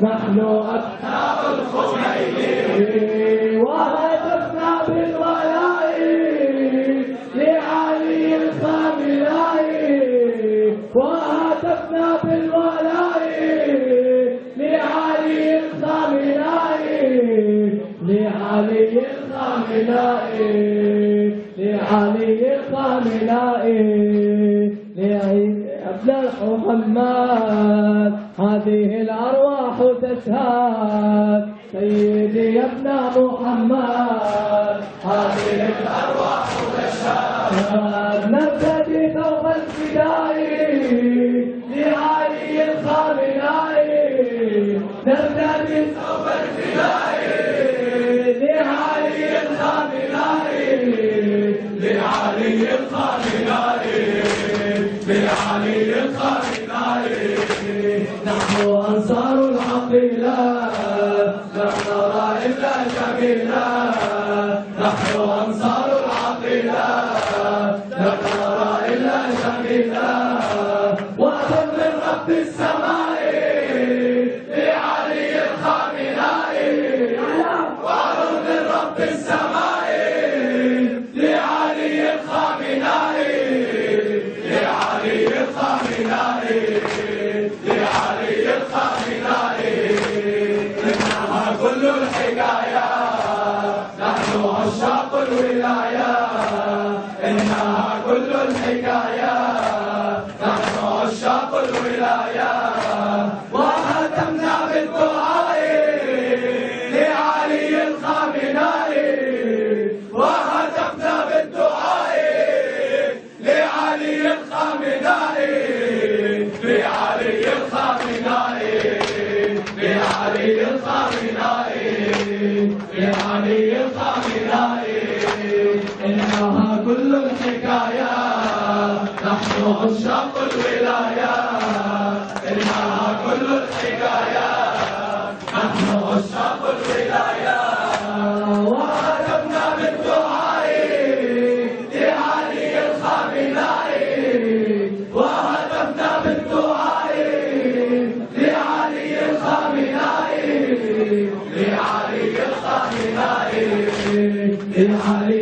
نحن أبناء الخميني وهتفنا بالولاء لعلي الخامنائي وهتفنا بالولاء لعلي الخامنائي لعلي الخامنائي لعلي الخامنائي أبناء محمد هذه الأرواح تشهد سيدي يا ابن محمد هذه الأرواح تشهد نرتدي ثوب الفداء لعلي الخامنائي نرتدي ثوب الفداء لعلي الخامنائي لعلي الخامنائي لعلي الخامنائي نحن أنصار العقيلة لا نرى إلا جميلا نحن أنصار العقيلة لا نرى إلا جميلا وأذن من رب السماء لعلي الخامنائي وأذن من رب السماء لعلي الخامنائي لعلي الخامنائي لعلي الخامنائي إنها كل الحكاية نحن عشاق الولاية إنها كل الحكاية نحن عشاق الولاية وختمنا بالدعاء لعلي الخامنائي وختمنا بالدعاء لعلي الخامنائي لعلي الخامنائي لعلي الخامنائي لعلي الخامنائي إنها كل الحكاية نحن عشاق الولاية إنها كل الحكاية نحن عشاق الولاية وختمنا بالدعاء لعلي الخامنائي وهتفنا بالدعاء لعلي الخامنائي لعلي الخامنائي لعلي